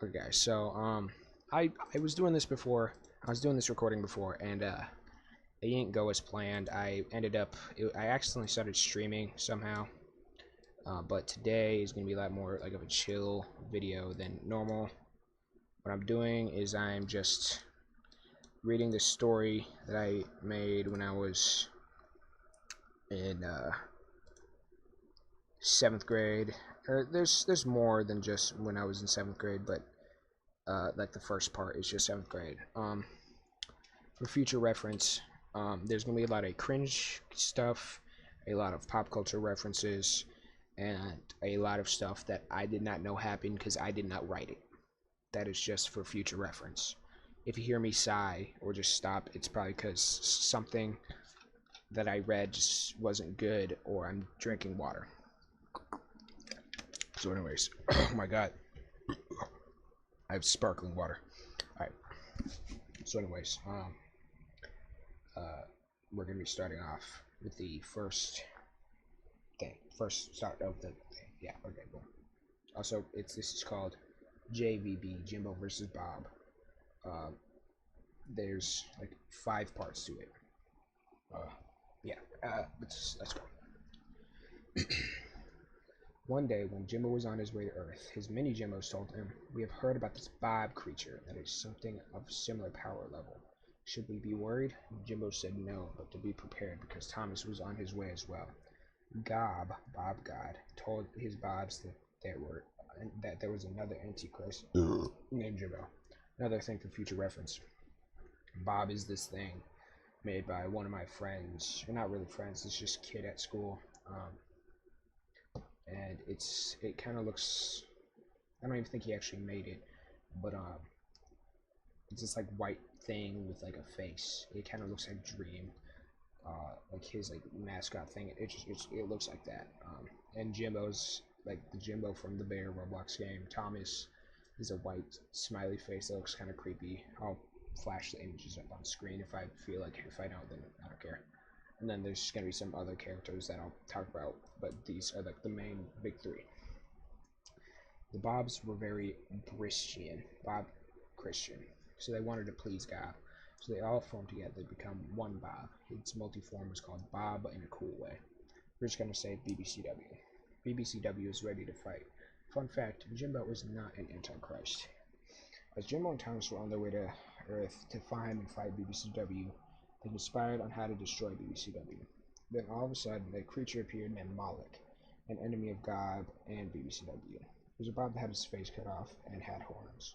Okay, guys. So I was doing this before. I was doing this recording before, and it didn't go as planned. I accidentally started streaming somehow. But today is gonna be a lot more like of a chill video than normal. What I'm doing is I'm just reading the story that I made when I was in 7th grade. There's more than just when I was in 7th grade, but like the first part is just 7th grade. For future reference, there's gonna be a lot of cringe stuff, a lot of pop culture references, and a lot of stuff that I did not know happened because I did not write it. That is just for future reference. If you hear me sigh or just stop, it's probably because something that I read just wasn't good, or I'm drinking water. So anyways, oh my god, I have sparkling water. Alright, so anyways, we're gonna be starting off with the first start of the thing. Yeah, okay, cool. Also, this is called JVB, Jimbo versus Bob. There's like 5 parts to it. Yeah, let's go. One day, when Jimbo was on his way to Earth, his mini Jimbos told him, "We have heard about this Bob creature that is something of similar power level. Should we be worried?" Jimbo said no, but to be prepared because Thomas was on his way as well. Bob God, told his Bobs that there was another Antichrist named Jimbo. Another thing for future reference. Bob is this thing made by one of my friends. Well, not really friends. It's just a kid at school. And it kind of looks. I don't even think he actually made it, but it's this like white thing with like a face. It kind of looks like Dream. Like his like mascot thing. It looks like that. And Jimbo's like the Jimbo from the Bear Roblox game. Thomas is a white smiley face that looks kind of creepy. I'll flash the images up on screen if I feel like. If I don't, then I don't care. And then there's gonna be some other characters that I'll talk about, but these are like the main big 3. The Bobs were very Christian, so they wanted to please God. So they all formed together to become one Bob. Its multi-form was called Bob in a cool way. We're just gonna say BBCW. BBCW is ready to fight. Fun fact, Jimbo is not an Antichrist. As Jimbo and Thomas were on their way to Earth to find and fight BBCW, they conspired on how to destroy BBCW. Then all of a sudden, a creature appeared named Moloch, an enemy of God and BBCW. He was about to have his face cut off and had horns.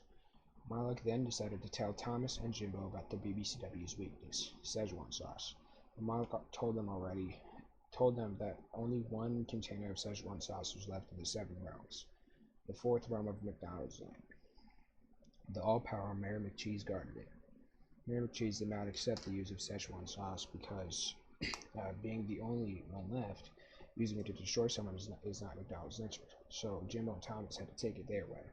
Moloch then decided to tell Thomas and Jimbo about the BBCW's weakness, Szechuan sauce. But Moloch told them that only one container of Szechuan sauce was left in the 7 realms, the 4th realm of McDonald's land. The all-powerful Mayor McCheese guarded it. Mayor McCheese did not accept the use of Szechuan sauce because, being the only one left, using it to destroy someone is not McDonald's nature. So Jimbo and Thomas had to take it their way.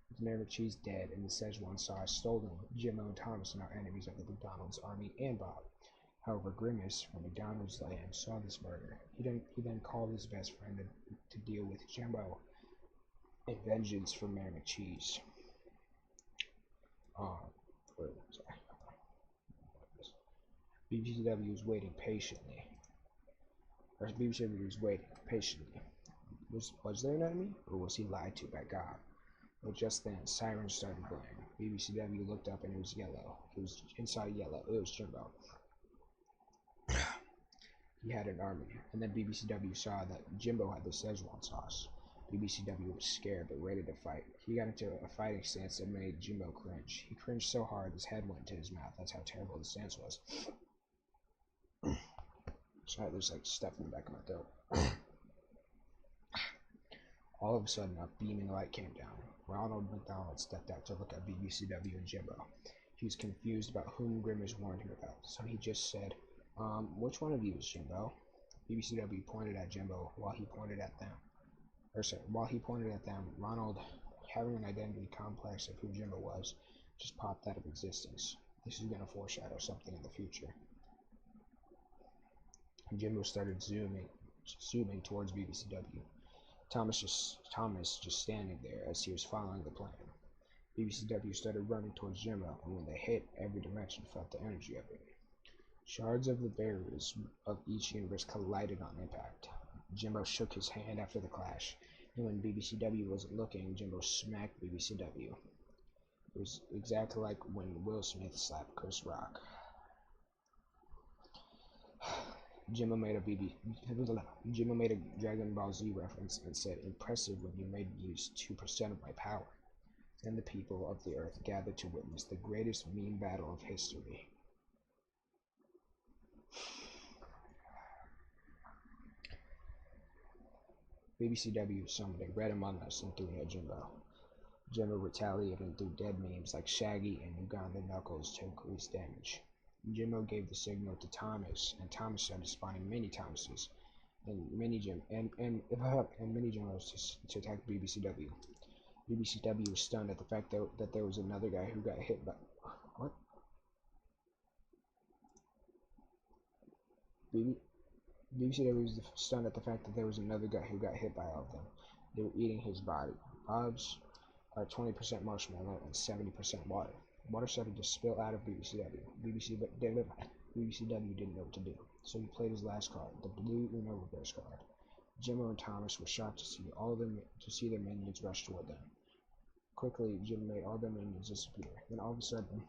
With Mayor McCheese dead and the Szechuan sauce stolen, Jimbo and Thomas are now enemies of the McDonald's army and Bob. However, Grimace from McDonald's land saw this murder. He then called his best friend to deal with Jimbo and vengeance for Mayor McCheese. BBCW was waiting patiently. BBCW was waiting patiently. Was there an enemy, or was he lied to by God? But just then, sirens started blaring. BBCW looked up and it was yellow. It was inside yellow. It was Jimbo. He had an army, and then BBCW saw that Jimbo had the Szechuan sauce. BBCW was scared but ready to fight. He got into a fighting stance that made Jimbo cringe. He cringed so hard his head went into his mouth. That's how terrible the stance was. Sorry, there's like stuff in the back of my throat. All of a sudden, a beaming light came down. Ronald McDonald stepped out to look at BBCW and Jimbo. He was confused about whom Grimace warned him about, so he just said, which one of you is Jimbo? BBCW pointed at Jimbo while he pointed at them. Ronald, having an identity complex of who Jimbo was, just popped out of existence. This is going to foreshadow something in the future. Jimbo started zooming towards BBCW. Thomas just standing there as he was following the plan. BBCW started running towards Jimbo, and when they hit, every dimension felt the energy of it. Shards of the barriers of each universe collided on impact. Jimbo shook his hand after the clash, and when BBCW wasn't looking, Jimbo smacked BBCW. It was exactly like when Will Smith slapped Chris Rock. Jimbo made a Dragon Ball Z reference and said, "Impressive when you made me use 2% of my power." Then the people of the earth gathered to witness the greatest meme battle of history. BBCW summoned a Red Among Us and threw it at Jimbo. Jimbo retaliated and threw dead memes like Shaggy and Uganda Knuckles to increase damage. Jimbo gave the signal to Thomas, and Thomas started spawning mini Thomases and mini Jimbos to attack BBCW. BBCW was stunned at the fact that there was another guy who got hit by... What? BBCW was stunned at the fact that there was another guy who got hit by all of them. They were eating his body. Bob's are 20% marshmallow and 70% water. Water started to spill out of BBCW. BBCW didn't know what to do, so he played his last card, the blue Uno reverse card. Jimbo and Thomas were shocked to see their minions rush toward them. Quickly, Jim made all their minions disappear. Then all of a sudden,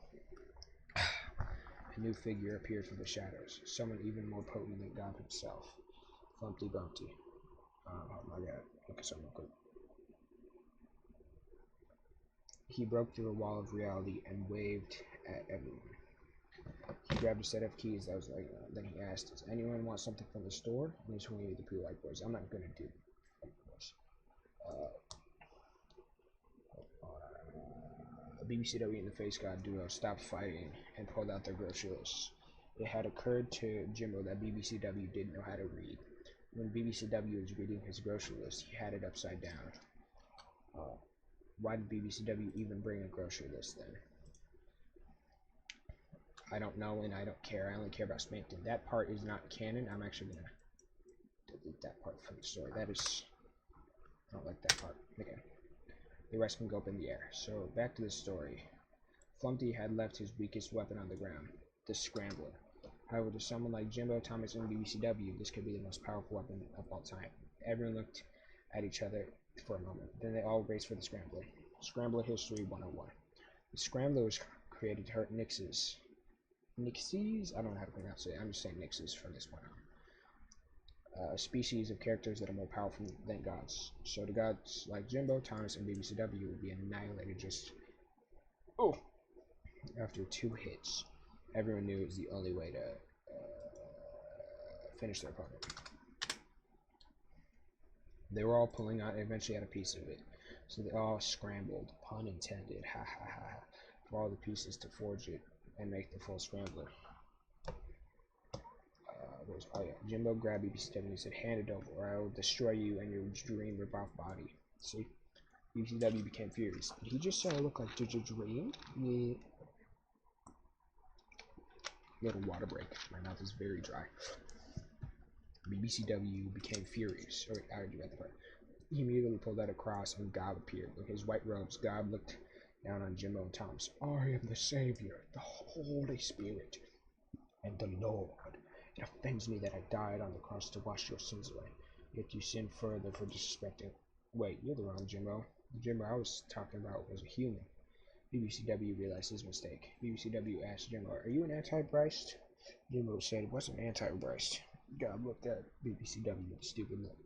a new figure appeared from the shadows, someone even more potent than God himself. Flumpty Bumpty. Oh my god, look at something real quick. He broke through a wall of reality and waved at everyone. He grabbed a set of keys that was like, then he asked, "Does anyone want something from the store?" And he swung at the Pure White Boys. I'm not gonna do this. BBCW and the Face God duo stopped fighting and pulled out their grocery lists. It had occurred to Jimbo that BBCW didn't know how to read. When BBCW was reading his grocery list, he had it upside down. Why did BBCW even bring a grocery list then? I don't know and I don't care. I only care about Spankton. That part is not canon. I'm actually gonna delete that part from the story. That is... I don't like that part. Okay. The rest can go up in the air. So, back to the story. Flumpty had left his weakest weapon on the ground, the Scrambler. However, to someone like Jimbo, Thomas, and BBCW, this could be the most powerful weapon of all time. Everyone looked at each other for a moment. Then they all raced for the Scrambler. Scrambler History 101. The Scrambler was created to hurt Nixies. I don't know how to pronounce it. I'm just saying Nixies from this point on. A species of characters that are more powerful than gods. So the gods like Jimbo, Thomas, and BBCW would be annihilated just after 2 hits. Everyone knew it was the only way to finish their opponent. They were all pulling out and eventually had a piece of it. So they all scrambled, pun intended, ha ha ha, for all the pieces to forge it and make the full Scrambler. Oh yeah, Jimbo grabbed BBCW and said, "Hand it over, or I will destroy you and your dream rip-off body." See? BBCW became furious. Did he just say I look like Dream? Yeah. Little water break. My mouth is very dry. BBCW became furious. Oh, I already read the part. He immediately pulled out a cross and Gob appeared. In his white robes, Gob looked down on Jimbo and Thomas. "I am the Savior, the Holy Spirit, and the Lord. It offends me that I died on the cross to wash your sins away. Yet you sin further for disrespecting..." Wait, you're the wrong Jimbo. The Jimbo I was talking about was a human. BBCW realized his mistake. BBCW asked Jimbo, "Are you an Antichrist?" Jimbo said, "What's an Antichrist?" God looked at BBCW with a stupid look.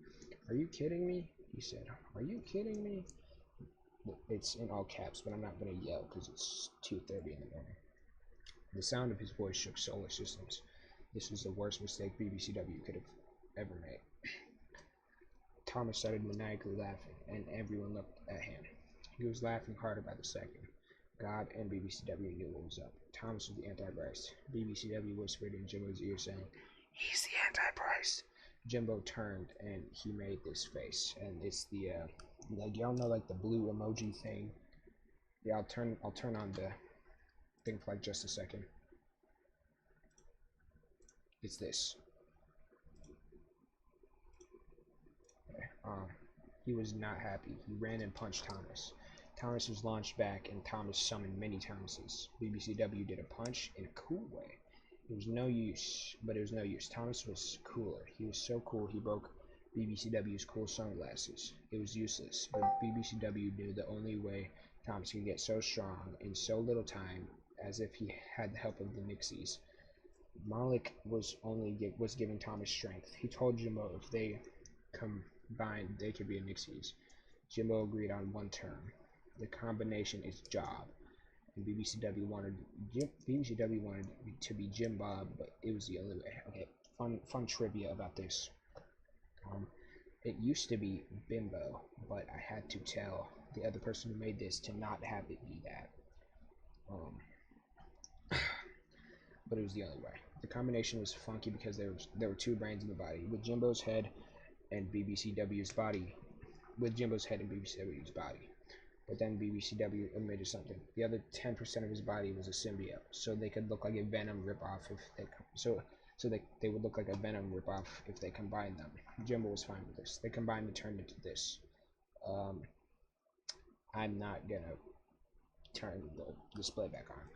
"Are you kidding me?" He said. "Are you kidding me?" It's in all caps, but I'm not going to yell because it's 2:30 in the morning. The sound of his voice shook solar systems. This was the worst mistake BBCW could have ever made. Thomas started maniacally laughing, and everyone looked at him. He was laughing harder by the second. God and BBCW knew what was up. Thomas was the Antichrist. BBCW whispered in Jimbo's ear, saying, "He's the Antichrist." Jimbo turned, and he made this face, and it's the, like, y'all know, like, the blue emoji thing? Yeah, I'll turn on the thing for, like, just a second. It's this. Okay. He was not happy. He ran and punched Thomas. Thomas was launched back, and Thomas summoned many Thomases. BBCW did a punch in a cool way. It was no use, but it was no use. Thomas was cooler. He was so cool he broke BBCW's cool sunglasses. It was useless, but BBCW knew the only way Thomas could get so strong in so little time as if he had the help of the Nixies. Malik was giving Thomas strength. He told Jimbo if they combined, they could be a Nixies. Jimbo agreed on one term. The combination is Job. And BBCW wanted to be Jim Bob, but it was the other way. Okay, fun trivia about this. It used to be Bimbo, but I had to tell the other person who made this to not have it be that. But it was the only way. The combination was funky because there were two brains in the body, with Jimbo's head and BBCW's body. But then BBCW omitted something. The other 10% of his body was a symbiote, so they could look like a Venom ripoff if they would look like a Venom ripoff if they combined them. Jimbo was fine with this. They combined and turned into this. I'm not gonna turn the display back on.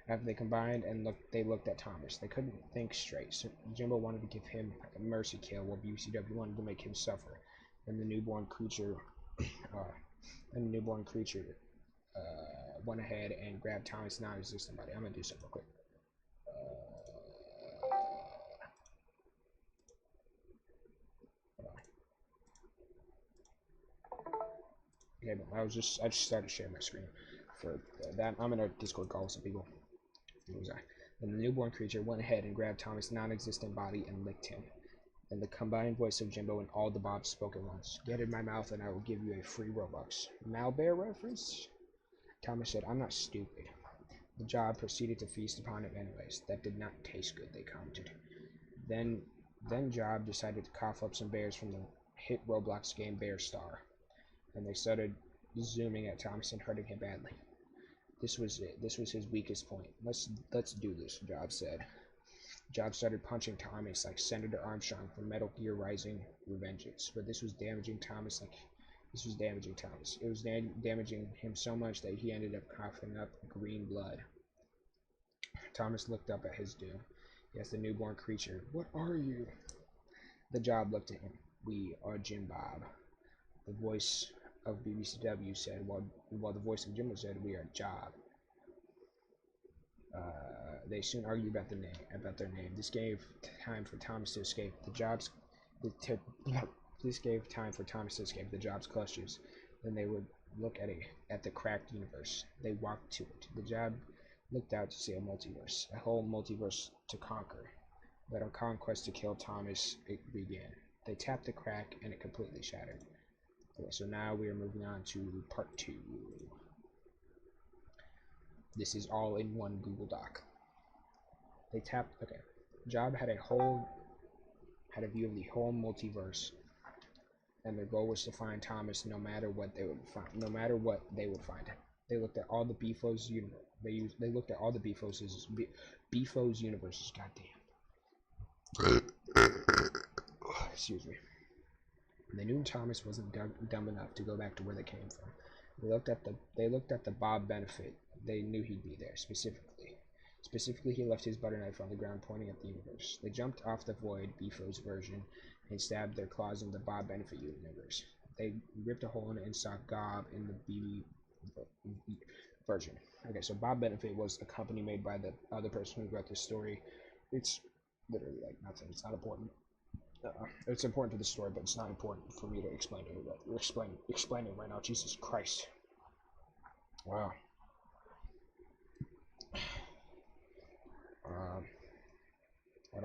After they combined and they looked at Thomas. They couldn't think straight, so Jimbo wanted to give him a mercy kill, while BBCW wanted to make him suffer. And the newborn creature went ahead and grabbed Thomas' non-existent body. I'm gonna do something real quick. Okay, but I just started sharing my screen for that. I'm gonna Discord call some people. Where was I? And the newborn creature went ahead and grabbed Thomas' non-existent body and licked him. And the combined voice of Jimbo and all the Bobs spoke at once. Get in my mouth and I will give you a free Robux. Malbear reference? Thomas said, I'm not stupid. The Job proceeded to feast upon it anyways. That did not taste good, they commented. Then Job decided to cough up some bears from the hit Roblox game Bear Star. And they started zooming at Thomas and hurting him badly. This was it. This was his weakest point. Let's do this, Job said. Job started punching Thomas like Senator Armstrong from Metal Gear Rising Revengeance, but this was damaging Thomas. It was damaging him so much that he ended up coughing up green blood. Thomas looked up at his doom. He asked the newborn creature, "What are you?" The Job looked at him. "We are Jim Bob." The voice of BBCW said, while the voice of Jimbo said, "We are Job." They soon argued about their name. This gave time for Thomas to escape. This gave time for Thomas to escape the Job's clutches. Then they would look at the cracked universe. They walked to it. The Job looked out to see a multiverse, a whole multiverse to conquer. But our conquest to kill Thomas began. They tapped the crack and it completely shattered. Okay, so now we are moving on to part 2. This is all in one Google Doc. They tapped. Okay, Job had a view of the whole multiverse, and their goal was to find Thomas no matter what they would find. They looked at all the Befo's universe. They looked at all the Befo's universes. Goddamn. Excuse me. They knew Thomas wasn't dumb enough to go back to where they came from. They looked at the Bob benefit. They knew he'd be there Specifically, he left his butter knife on the ground pointing at the universe. They jumped off the void, Befo's version, and stabbed their claws in the Bob benefit universe. They ripped a hole in it and saw Gob in the BB version. Okay, so Bob Benefit was the company made by the other person who wrote this story. It's literally like nothing. It's not important. It's important to the story, but it's not important for me to explain it. Explain it right now. Jesus Christ! Wow.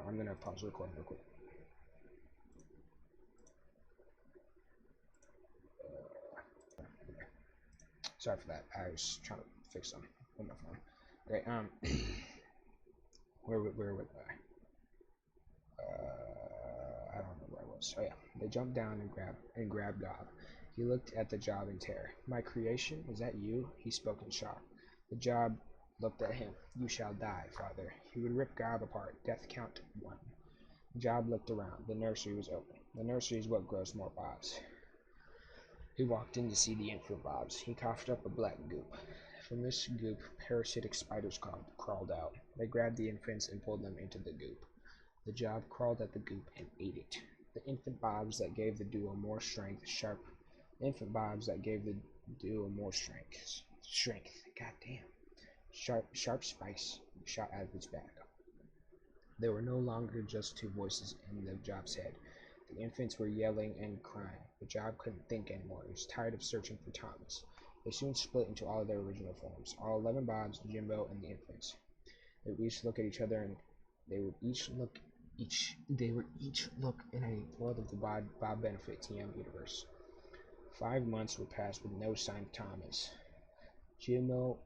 I'm gonna pause the recording real quick. Sorry for that. I was trying to fix something on my phone. Okay. Where was I? I don't know where I was. Oh yeah. They jumped down and grabbed Gob. He looked at the Job in terror. "My creation? Is that you?" He spoke in shock. The Job looked at him. "You shall die, father." He would rip Gob apart. Death count 1. Job looked around. The nursery was open. The nursery is what grows more Bobs. He walked in to see the infant Bobs. He coughed up a black goop. From this goop, parasitic spiders crawled out. They grabbed the infants and pulled them into the goop. The job crawled at the goop and ate it. The infant Bobs that gave the duo more strength, goddamn. Sharp spikes shot out of its back. There were no longer just two voices in the job's head. The infants were yelling and crying. The job couldn't think anymore. It was tired of searching for Thomas. They soon split into all their original forms. All 11 Bobs, Jimbo, and the infants. They would each look at each other, and they would each look in a world of the Bob Benefit TM universe. 5 months would pass with no sign of Thomas. Jimbo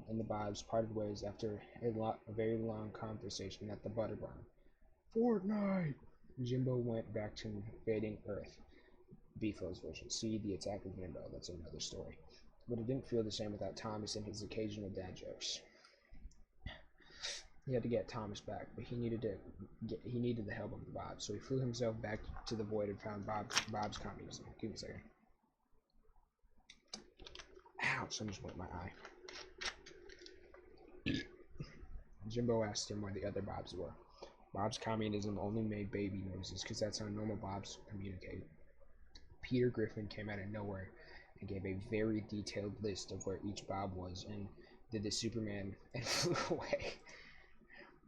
and the Bobs parted ways after a very long conversation at the butter barn. Fortnite! Jimbo went back to invading Earth. Beeflo's version. See The Attack of Jimbo. That's another story. But it didn't feel the same without Thomas and his occasional dad jokes. He had to get Thomas back, but he needed the help of the Bobs, so he flew himself back to the void and found Bob's communism. Give me a second. Ouch, I just went my eye. Jimbo asked him where the other Bobs were. Bob's communism only made baby noises, because that's how normal Bobs communicate. Peter Griffin came out of nowhere and gave a very detailed list of where each Bob was, and did the Superman and flew away.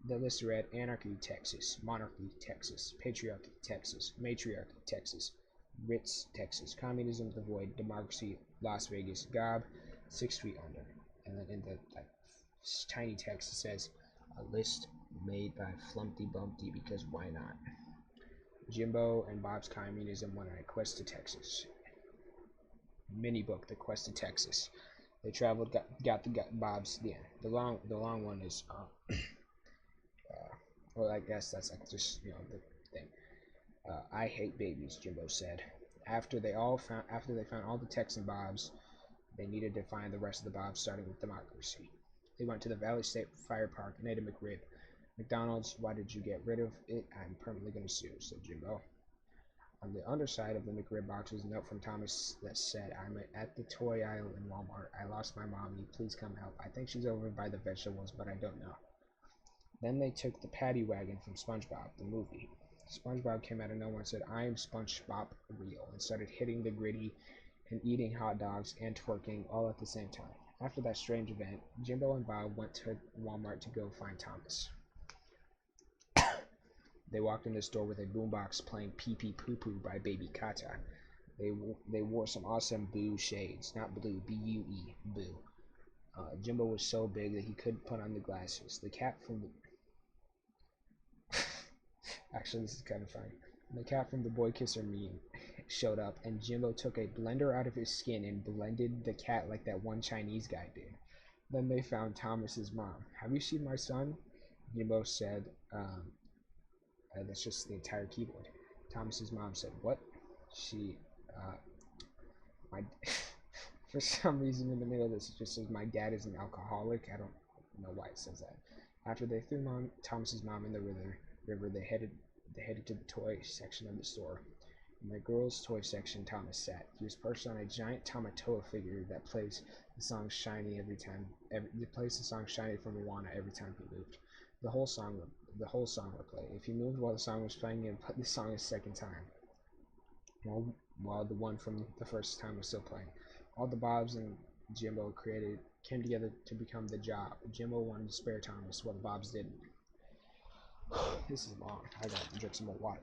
The list read: Anarchy, Texas; Monarchy, Texas; Patriarchy, Texas; Matriarchy, Texas; Ritz, Texas; Communism, the Void; Democracy, Las Vegas; Gob, 6 feet under. And then in the tiny text it says, a list made by Flumpty Bumpty, because why not? Jimbo and Bob's communism went on a quest to Texas. Mini book, The Quest to Texas. They traveled, got the Bobs. The end. The long one is well, I guess that's like just the thing. I hate babies, Jimbo said. After they found all the Texan Bobs, they needed to find the rest of the Bobs, starting with Democracy. They went to the Valley State Fire Park and ate a McRib. McDonald's, why did you get rid of it? I'm permanently going to sue, said Jimbo. On the underside of the McRib box was a note from Thomas that said, I'm at the toy aisle in Walmart. I lost my mom. You please come help. I think she's over by the vegetables, but I don't know. Then they took the paddy wagon from SpongeBob, the movie. SpongeBob came out of nowhere and said, I am SpongeBob real, and started hitting the gritty and eating hot dogs and twerking all at the same time. After that strange event, Jimbo and Bob went to Walmart to go find Thomas. They walked in the store with a boombox playing Pee Pee Poo Poo by Baby Kata. They wore some awesome Boo shades, not blue, B-U-E, Boo. Jimbo was so big that he couldn't put on the glasses. The cat from the... Actually, this is kind of funny. The cat from the Boy Kisser meme showed up, and Jimbo took a blender out of his skin and blended the cat like that one Chinese guy did. Then they found Thomas's mom. Have you seen my son? Jimbo said, that's just the entire keyboard. Thomas's mom said, what? She, my... For some reason in the middle of this, it just says, my dad is an alcoholic. I don't know why it says that. After they threw Thomas's mom in the river, they headed to the toy section of the store. In the girls' toy section, Thomas sat. He was perched on a giant Tamatoa figure that plays the song "Shiny" plays the song "Shiny" from Moana every time he moved. The whole song would play. If he moved while the song was playing, he would play the song a second time, while the one from the first time was still playing. All the Bobs and Jimbo came together to become the Job. Jimbo wanted to spare Thomas, while the Bobs didn't. This is long. I gotta drink some more water.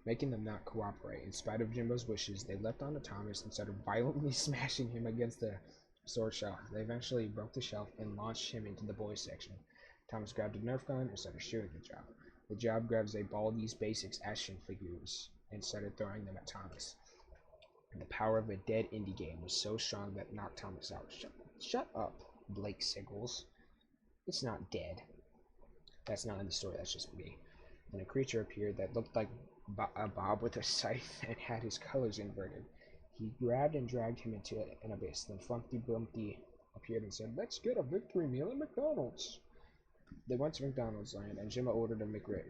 Making them not cooperate. In spite of Jimbo's wishes, they leapt onto Thomas and started violently smashing him against the store shelf. They eventually broke the shelf and launched him into the boys section. Thomas grabbed a Nerf gun and started shooting the Job. The Job grabs a Baldi's Basics action figures and started throwing them at Thomas. And the power of a dead indie game was so strong that it knocked Thomas out. Shut up, Blake Siggles. It's not dead. That's not in the story, that's just me. And a creature appeared that looked like a Bob with a scythe and had his colors inverted. He grabbed and dragged him into an abyss. Then Flumpty Bumpty appeared and said, let's get a victory meal at McDonald's. They went to McDonald's land, and Jimbo ordered a McRib.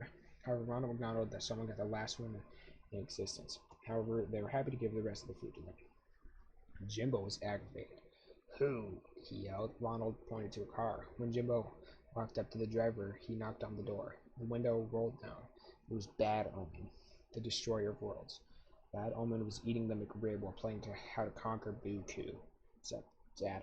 However, Ronald McDonald that someone got the last one in existence. However, they were happy to give the rest of the food to them. Jimbo was aggravated. Who? He yelled. Ronald pointed to a car. When Jimbo walked up to the driver, he knocked on the door. The window rolled down. It was Bad Omen, the destroyer of worlds. Bad Omen was eating the McRib while playing How to Conquer Buku. So, I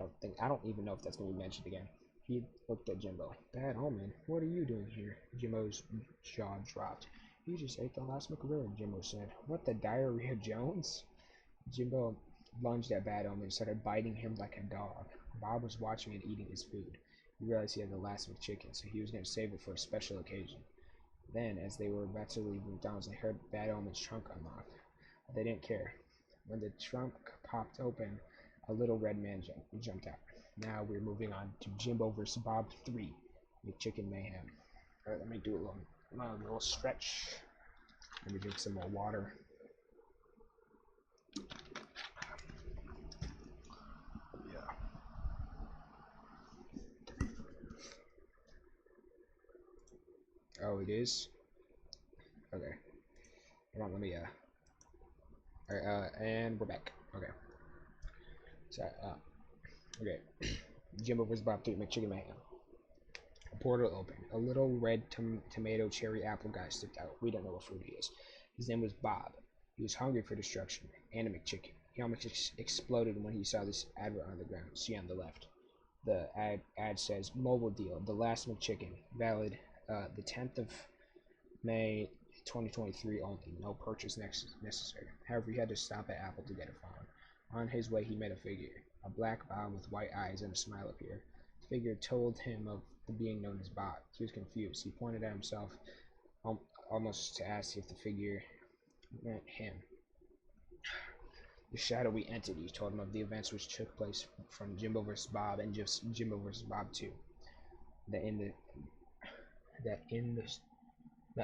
don't even know if that's going to be mentioned again. He looked at Jimbo. Bad Omen, what are you doing here? Jimbo's jaw dropped. You just ate the last McRib, Jimbo said. What, the Diarrhea Jones? Jimbo lunged at Bad Omen and started biting him like a dog. Bob was watching and eating his food. He realized he had the last McChicken, so he was going to save it for a special occasion. Then, as they were about to leave McDonald's, they heard Bad Omen's trunk unlock. But they didn't care. When the trunk popped open, a little red man jumped out. Now we're moving on to Jimbo vs. Bob 3, McChicken Mayhem. Alright, let me do a little stretch. Let me drink some more water. Yeah. Oh, it is? Okay. Come on, let me, Alright, and we're back. Okay. So, okay. Jimbo vs. Bob 3, McChicken Mayhem. A portal opened. A little red tomato cherry apple guy stepped out. We don't know what fruit he is. His name was Bob. He was hungry for destruction and a McChicken. He almost exploded when he saw this advert on the ground. See on the left. The ad says, Mobile deal, the last McChicken. Valid the 10th of May 2023 only. No purchase necessary. However, he had to stop at Apple to get it found. On his way, he met a figure. A black Bob with white eyes and a smile appeared. The figure told him of the being known as Bob. He was confused. He pointed at himself, almost to ask if the figure meant him. The shadowy entity told him of the events which took place from Jimbo vs. Bob and just Jimbo vs. Bob 2. That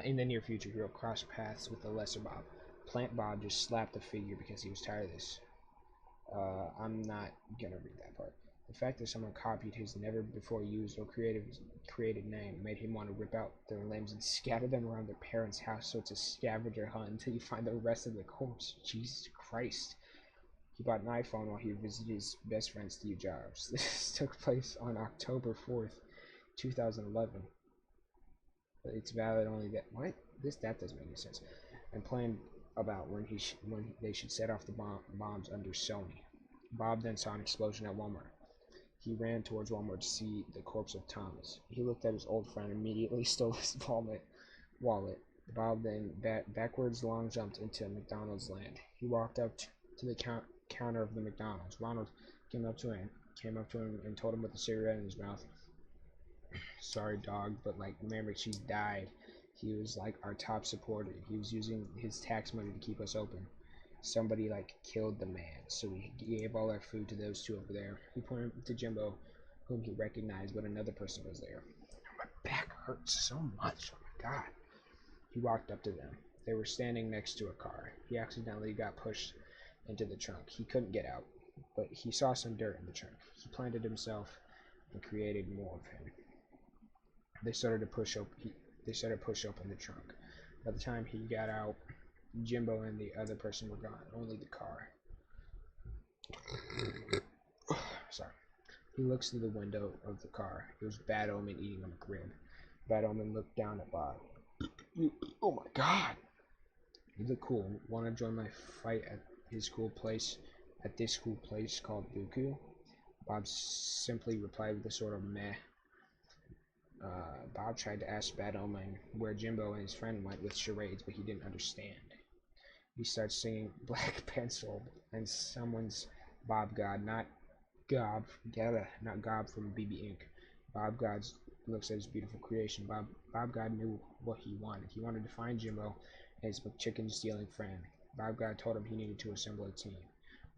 in the near future, he will cross paths with the lesser Bob. Plant Bob just slapped the figure because he was tired of this. I'm not gonna read that part. The fact that someone copied his never before used or created name made him want to rip out their limbs and scatter them around their parents' house so it's a scavenger hunt until you find the rest of the corpse. Jesus Christ. He bought an iPhone while he visited his best friend Steve Jobs. This took place on October 4th, 2011. But it's valid only that that doesn't make any sense. And planned about when they should set off the bombs under Sony. Bob then saw an explosion at Walmart. He ran towards Walmart to see the corpse of Thomas. He looked at his old friend and immediately stole his wallet. Bob then backwards long jumped into McDonald's land. He walked up to the counter of the McDonald's. Ronald came up to him and told him with a cigarette in his mouth, sorry dog, but like remember she's died. He was like our top supporter. He was using his tax money to keep us open. Somebody like killed the man, so we gave all our food to those two over there. He pointed to Jimbo, whom he recognized, but another person was there. My back hurts so much. Oh my god. He walked up to them. They were standing next to a car. He accidentally got pushed into the trunk. He couldn't get out, but he saw some dirt in the trunk. He planted himself and created more of him. They started to push open the trunk. By the time he got out, Jimbo and the other person were gone. Only the car. Sorry. He looks through the window of the car. It was Bad Omen eating a McRib. Bad Omen looked down at Bob. Oh my god! You look cool. Want to join my fight at this cool place called Buku? Bob simply replied with a sort of meh. Bob tried to ask Bad Omen where Jimbo and his friend went with charades, but he didn't understand. He starts singing Black Pencil and someone's Bob God, not Gob from BB Inc. Bob God looks at his beautiful creation. Bob God knew what he wanted. He wanted to find Jimbo and his McChicken stealing friend. Bob God told him he needed to assemble a team.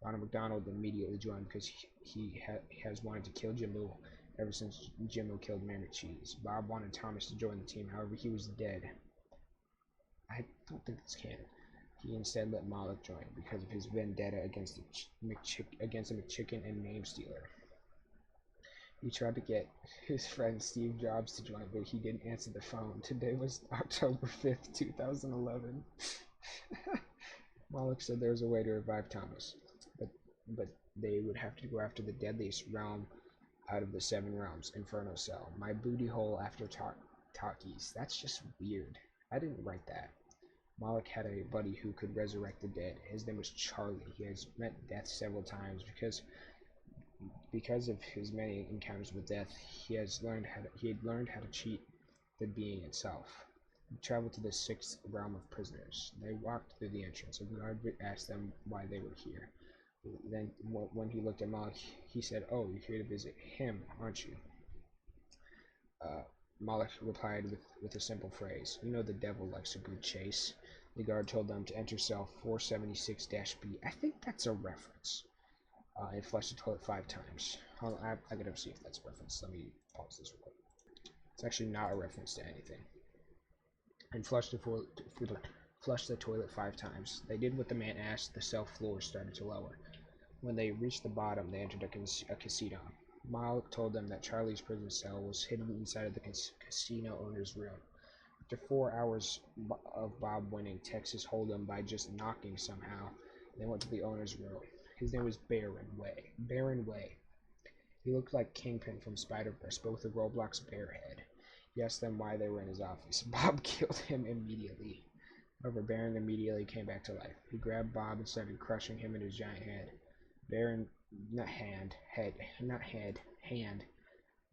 Ronald McDonald immediately joined because he has wanted to kill Jimbo ever since Jimbo killed Mayor McCheese. Bob wanted Thomas to join the team, however, he was dead. I don't think this can. He instead let Malik join because of his vendetta against the McChicken and name stealer. He tried to get his friend Steve Jobs to join, but he didn't answer the phone. Today was October 5th, 2011. Moloch said there was a way to revive Thomas, but but they would have to go after the deadliest realm out of the 7 realms, Inferno Cell. My booty hole after talkies. That's just weird. I didn't write that. Moloch had a buddy who could resurrect the dead. His name was Charlie. He has met death several times because of his many encounters with death. He had learned how to cheat the being itself. He traveled to the 6th realm of prisoners. They walked through the entrance. A guard asked them why they were here. Then, when he looked at Moloch, he said, "Oh, you're here to visit him, aren't you?" Moloch replied with a simple phrase, "You know the devil likes a good chase." The guard told them to enter cell 476-B. I think that's a reference. And flush the toilet 5 times. I gotta see if that's a reference. Let me pause this real quick. It's actually not a reference to anything. And flush the toilet 5 times. They did what the man asked. The cell floor started to lower. When they reached the bottom, they entered a casino. Moloch told them that Charlie's prison cell was hidden inside of the casino owner's room. After 4 hours of Bob winning Texas Hold'em by just knocking somehow, they went to the owner's room. His name was Baron Way. Baron Way. He looked like Kingpin from Spider-Verse, but with a Roblox bear head. He asked them why they were in his office. Bob killed him immediately. However, Baron immediately came back to life. He grabbed Bob and started crushing him in his giant head. Baron, hand, in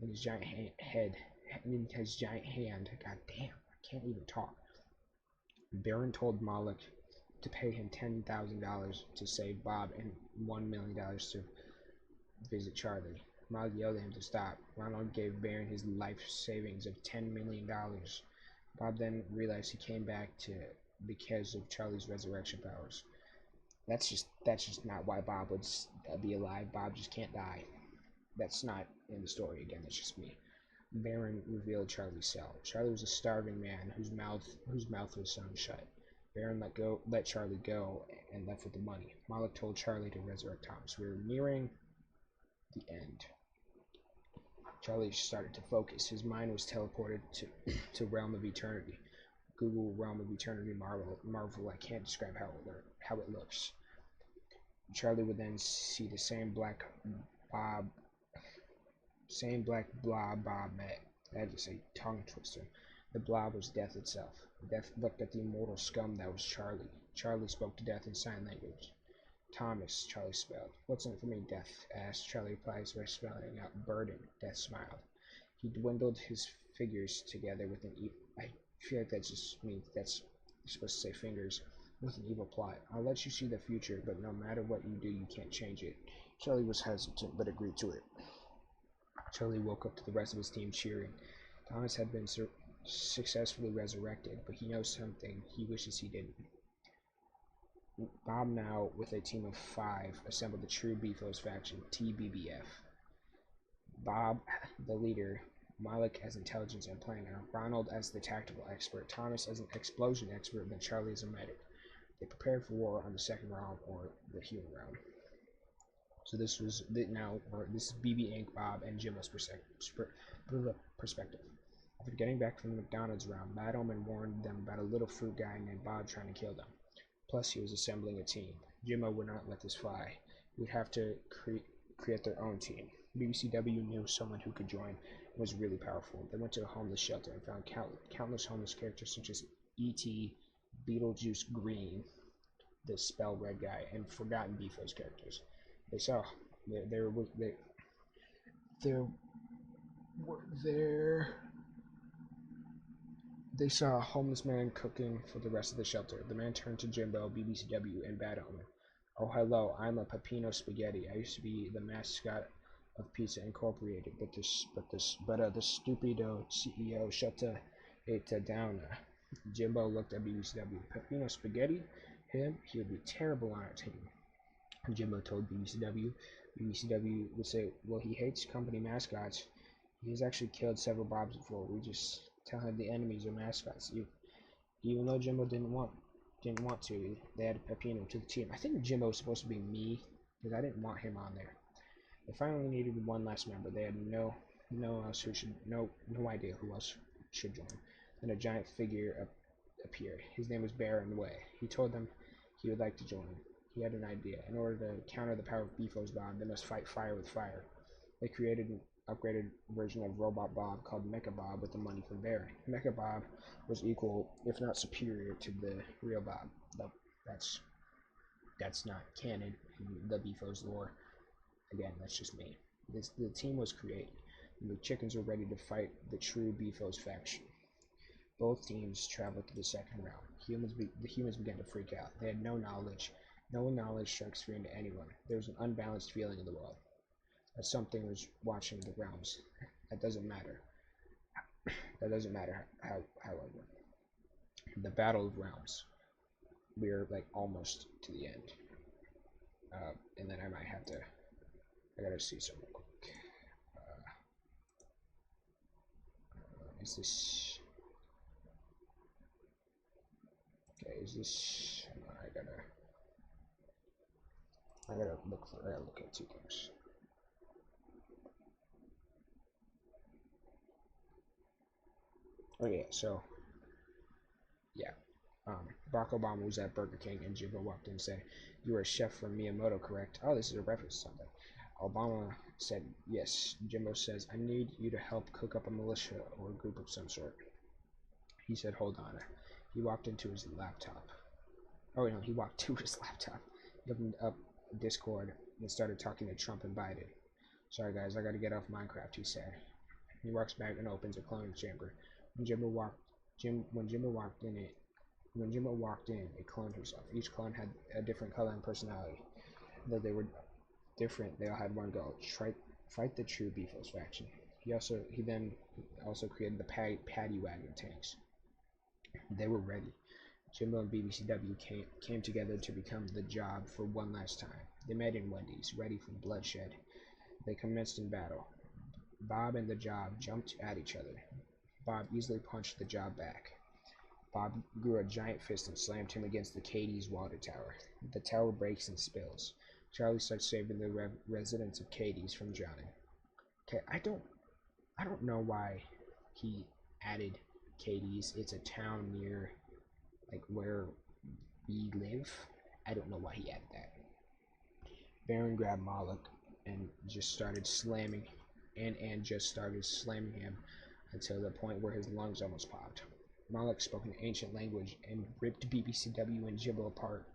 his giant hand. God damn, I can't even talk. Baron told Moloch to pay him $10,000 to save Bob and $1 million to visit Charlie. Moloch yelled at him to stop. Ronald gave Baron his life savings of $10 million. Bob then realized he came back because of Charlie's resurrection powers. That's just not why Bob would be alive. Bob just can't die. That's not in the story. Again, that's just me. Baron revealed Charlie's cell. Charlie was a starving man whose mouth was sewn shut. Baron let Charlie go and left with the money. Moloch told Charlie to resurrect Thomas. We were nearing the end. Charlie started to focus. His mind was teleported to Realm of Eternity. Google Realm of Eternity Marvel. I can't describe how it looks. Charlie would then see the same black blob Bob met. That is a tongue twister. The blob was death itself. Death looked at the immortal scum that was Charlie. Charlie spoke to Death in sign language. Thomas, Charlie spelled. What's in it for me, Death asked. Charlie replied by spelling out burden. Death smiled. He dwindled his figures together with an evil... I feel like that just means that's supposed to say fingers. With an evil plot. I'll let you see the future, but no matter what you do, you can't change it. Charlie was hesitant, but agreed to it. Charlie woke up to the rest of his team cheering. Thomas had been successfully resurrected, but he knows something he wishes he didn't. Bob, now with a team of 5, assembled the True Beefos faction, TBBF. Bob, the leader, Moloch as intelligence and planner, Ronald as the tactical expert, Thomas as an explosion expert, and Charlie as a medic. They prepared for war on the 2nd realm, or the human realm. So this is BB Inc., Bob, and Jimbo's perspective. After getting back from the McDonald's round, Mad Omen warned them about a little fruit guy named Bob trying to kill them. Plus, he was assembling a team. Jimbo would not let this fly. He would have to create their own team. BBCW knew someone who could join and was really powerful. They went to a homeless shelter and found countless homeless characters such as E.T., Beetlejuice Green, the Spell Red guy, and Forgotten Beefos characters. They saw They saw a homeless man cooking for the rest of the shelter. The man turned to Jimbo, BBCW, and Bad Omen. "Oh, hello, I'm a Peppino Spaghetti. I used to be the mascot of Pizza Incorporated, but the stupido CEO shut it down." Jimbo looked at BBCW. "Peppino Spaghetti? Him? He would be terrible on our team." Jimbo told BBCW. BBCW would say, "Well, he hates company mascots. He has actually killed several Bobs before. We just tell him the enemies are mascots." Even though Jimbo didn't want to, they added Peppino to the team. I think Jimbo was supposed to be me, because I didn't want him on there. They finally needed one last member. They had no idea who else should join. Then a giant figure appeared. His name was Baron Way. He told them he would like to join. He had an idea. In order to counter the power of Befo's Bob, they must fight fire with fire. They created an upgraded version of Robot Bob called Mecha Bob with the money from Baron. Mecha Bob was equal, if not superior, to the real Bob. That's not canon in the Befo's lore. Again, that's just me. The team was created, and the chickens were ready to fight the true Befo's faction. Both teams traveled to the second round. The humans began to freak out. They had no knowledge. No knowledge strikes fear into anyone. There was an unbalanced feeling in the world. That something was watching the realms. That doesn't matter. However. The Battle of Realms. We're like almost to the end. And then I gotta see some real quick. Is this... Okay, is this... I gotta look at two things. Oh yeah, so yeah. Barack Obama was at Burger King and Jimbo walked in and said, "You are a chef from Miyamoto, correct?" Oh, this is a reference to something. Obama said, "Yes." Jimbo says, "I need you to help cook up a militia or a group of some sort." He said, "Hold on." He walked into his laptop. Oh no, he walked to his laptop. He opened up Discord and started talking to Trump and Biden. "Sorry guys, I gotta get off Minecraft," he said. He walks back and opens a cloning chamber. When Jimbo walked in, it cloned himself. Each clone had a different color and personality. Though they were different, they all had one goal: fight the true Befo's faction. He then also created the paddy wagon tanks. They were ready. Jimbo and BBCW came together to become the Job for one last time. They met in Wendy's, ready for bloodshed. They commenced in battle. Bob and the Job jumped at each other. Bob easily punched the Job back. Bob grew a giant fist and slammed him against the Katie's water tower. The tower breaks and spills. Charlie starts saving the residents of Katie's from drowning. Okay, I don't know why he added Katie's. It's a town near like where we live. I don't know why he added that. Baron grabbed Moloch and just started slamming him until the point where his lungs almost popped. Moloch spoke an ancient language and ripped BBCW and Jimbo apart.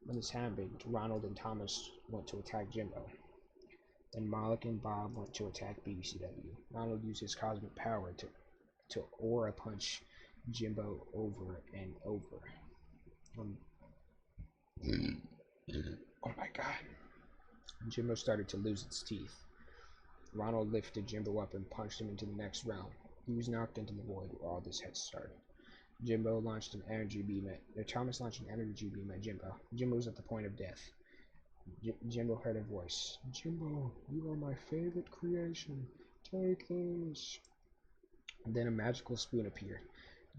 When this happened, Ronald and Thomas went to attack Jimbo. Then Moloch and Bob went to attack BBCW. Ronald used his cosmic power to aura punch Jimbo over and over. Oh my god. Jimbo started to lose its teeth. Ronald lifted Jimbo up and punched him into the next realm. He was knocked into the void where all this had started. Jimbo launched an energy beam Thomas launched an energy beam at Jimbo. Jimbo was at the point of death. Jimbo heard a voice. "Jimbo, you are my favorite creation. Take this." And then a magical spoon appeared.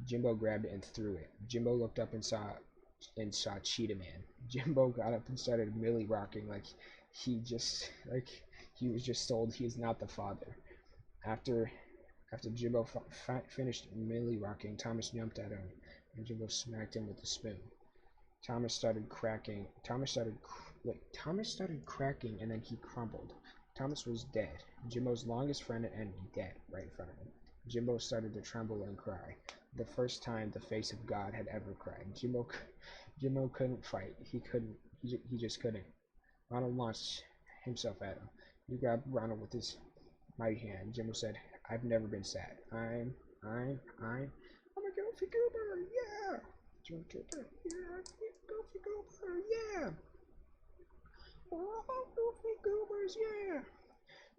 Jimbo grabbed it and threw it. Jimbo looked up and saw Cheetah Man. Jimbo got up and started millie rocking like he was just told he is not the father. After Jimbo finished millie rocking, Thomas jumped at him, and Jimbo smacked him with the spoon. Thomas started cracking, and then he crumbled. Thomas was dead. Jimbo's longest friend and enemy dead right in front of him. Jimbo started to tremble and cry. The first time the face of God had ever cried. Jimbo couldn't fight. He just couldn't. Ronald launched himself at him. He grabbed Ronald with his mighty hand. Jimbo said, "I've never been sad. I'm a goofy goober, yeah! Goober, yeah! We're all goofy goobers, yeah!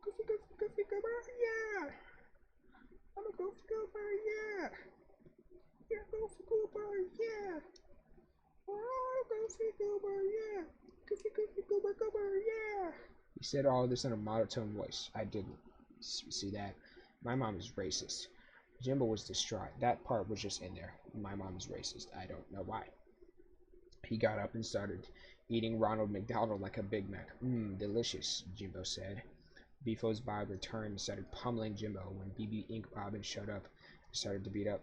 Goofy goober, yeah! I'm a goofy goober, yeah! You're a goofy goober, yeah! We're all goofy goober, yeah! Goofy goober, yeah!" He said all this in a monotone voice. I didn't see that. My mom is racist. Jimbo was distraught. That part was just in there. My mom is racist. I don't know why. He got up and started eating Ronald McDonald like a Big Mac. Mmm, delicious, Jimbo said. Befo's Bob returned and started pummeling Jimbo when BB Ink Bobbin showed up and started to beat up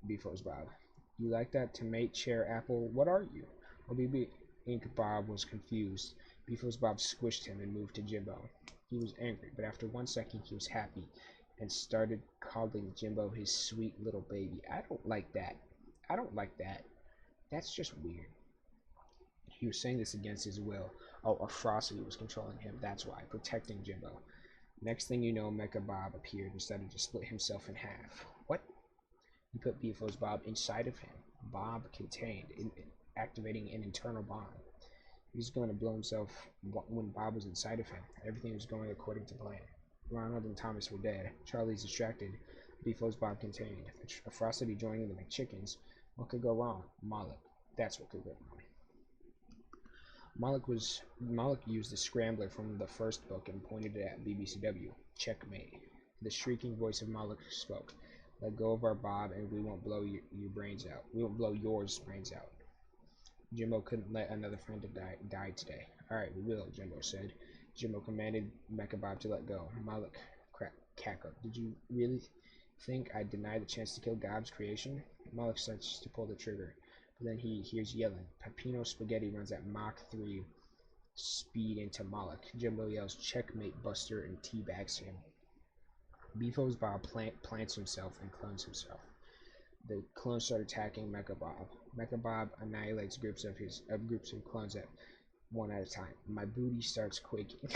Befo's Bob. You like that tomato chair apple? What are you? Well, BB Ink Bob was confused. Befo's Bob squished him and moved to Jimbo. He was angry, but after 1 second he was happy and started calling Jimbo his sweet little baby. I don't like that. I don't like that. That's just weird. He was saying this against his will. Oh, a Frosty was controlling him. That's why. Protecting Jimbo. Next thing you know, Mecha Bob appeared and started to split himself in half. What? He put Befo's Bob inside of him. Bob contained, activating an internal bomb. He was going to blow himself when Bob was inside of him. Everything was going according to plan. Ronald and Thomas were dead. Charlie's distracted. Befo's Bob contained. A Frosty joining the McChickens. What could go wrong? Moloch. That's what could go wrong. Moloch used the scrambler from the first book and pointed it at BBCW. Checkmate. The shrieking voice of Moloch spoke. Let go of our Bob and we won't blow your brains out. We won't blow yours brains out. Jimbo couldn't let another friend die today. Alright, we will, Jimbo said. Jimbo commanded Mecha Bob to let go. Moloch cackled. Did you really think I'd deny the chance to kill Gob's creation? Moloch starts to pull the trigger. But then he hears yelling. Peppino Spaghetti runs at Mach 3 speed into Moloch. Jimbo yells, Checkmate, Buster, and teabags him. Befo's Bob plants himself and clones himself. The clones start attacking Mecha Bob. Mecha Bob annihilates groups of clones one at a time. My booty starts quaking.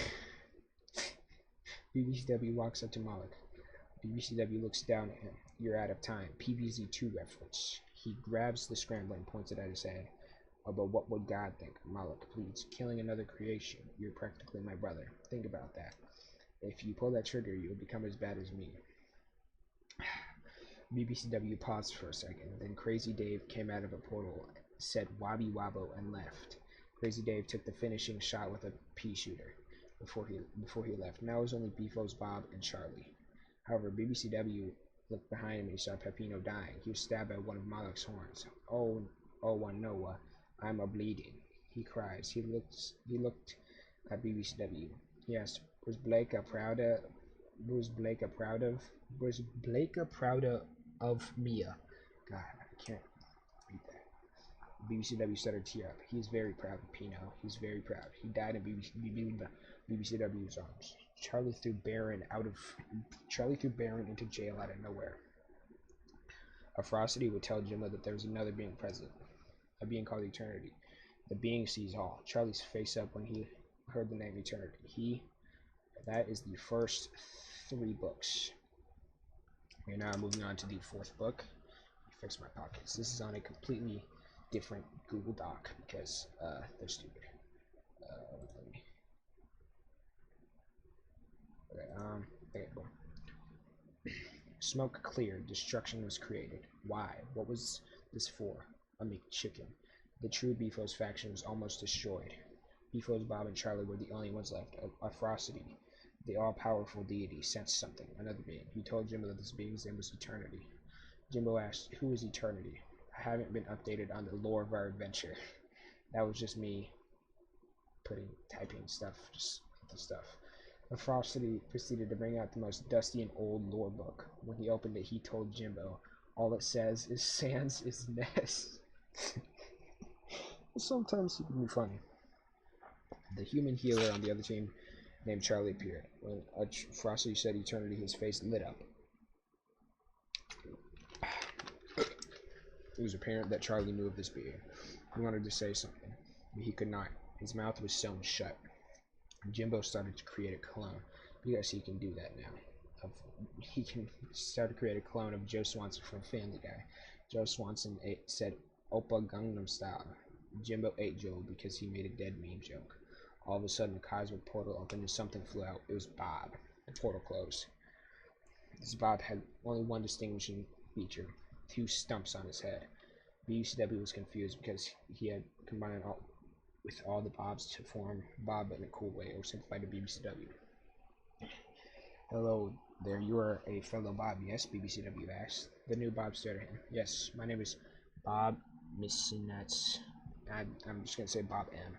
BBCW walks up to Moloch. BBCW looks down at him. You're out of time. PVZ2 reference. He grabs the scrambler and points it at his head. Oh, but what would God think? Moloch pleads. Killing another creation. You're practically my brother. Think about that. If you pull that trigger, you'll become as bad as me. BBCW paused for a second. Then Crazy Dave came out of a portal, said wabby wabbo, and left. Crazy Dave took the finishing shot with a pea shooter before he left. Now it was only Befo's Bob and Charlie. However, BBCW looked behind him and he saw Peppino dying. He was stabbed by one of Moloch's horns. Oh, Noah, I'm a bleeding. He cries. He looked at BBCW. He asked, Was Blake a proud of Mia? God, I can't read that. BBCW started to tear up. He's very proud of Pino. He's very proud. He died in BBCW's arms. Charlie threw Baron into jail out of nowhere. A Frosty would tell Jimbo that there was another being present, a being called Eternity. The being sees all. Charlie's face up when he heard the name Eternity. That is the first 3 books. We're now moving on to the 4th book. Fix my pockets. This is on a completely different Google Doc because they're stupid. Okay, cool. Smoke cleared. Destruction was created. Why? What was this for? A McChicken. The true Befo's faction was almost destroyed. Befo's Bob and Charlie were the only ones left. A Frosty, the all-powerful deity, sensed something, another being. He told Jimbo that this being's name was Eternity. Jimbo asked, Who is Eternity? I haven't been updated on the lore of our adventure. That was just me typing stuff, just the stuff. The Frosty proceeded to bring out the most dusty and old lore book. When he opened it, he told Jimbo, all it says is Sans is Ness. Sometimes he can be funny. The human healer on the other team named Charlie appeared. When Frosty said Eternity, his face lit up. It was apparent that Charlie knew of this being. He wanted to say something, but he could not. His mouth was sewn shut. Jimbo started to create a clone. Because he can do that now. He can start to create a clone of Joe Swanson from Family Guy. Joe Swanson said, Oppa Gangnam Style. Jimbo ate Joe because he made a dead meme joke. All of a sudden, a cosmic portal opened and something flew out. It was Bob. The portal closed. This Bob had only one distinguishing feature. 2 stumps on his head. BCW was confused because he had combined all the Bobs to form Bob in a cool way, or simplified to BBCW. Hello there, you are a fellow Bob, yes? BBCW asked. The new Bob stared at him. Yes, my name is Bob Missinats. I'm just going to say Bob M.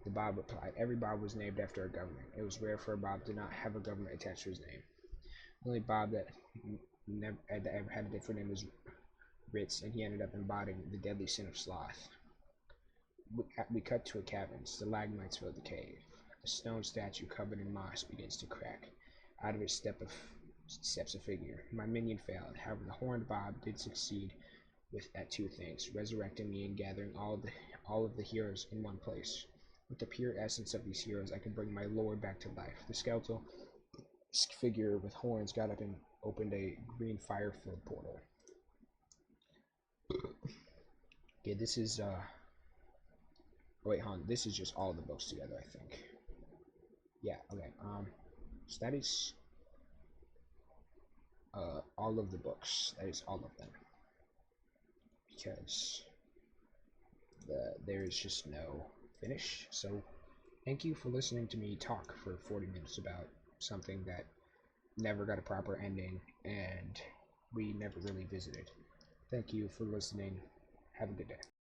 The Bob replied, "Every Bob was named after a government. It was rare for a Bob to not have a government attached to his name. The only Bob that ever had a different name was Ritz, and he ended up embodying the deadly sin of sloth." We cut to a cabin. Stalagmites fill the cave. A stone statue covered in moss begins to crack. Out of its steps a figure. My minion failed. However, the horned Bob did succeed at two things: resurrecting me and gathering all of the heroes in one place. With the pure essence of these heroes, I can bring my lord back to life. The skeletal figure with horns got up and opened a green fire-filled portal. Okay, this is wait, hon. This is just all of the books together, I think. Yeah. Okay. So that is all of the books. That is all of them, because there is just no finish. So thank you for listening to me talk for 40 minutes about something that never got a proper ending and we never really visited. Thank you for listening. Have a good day.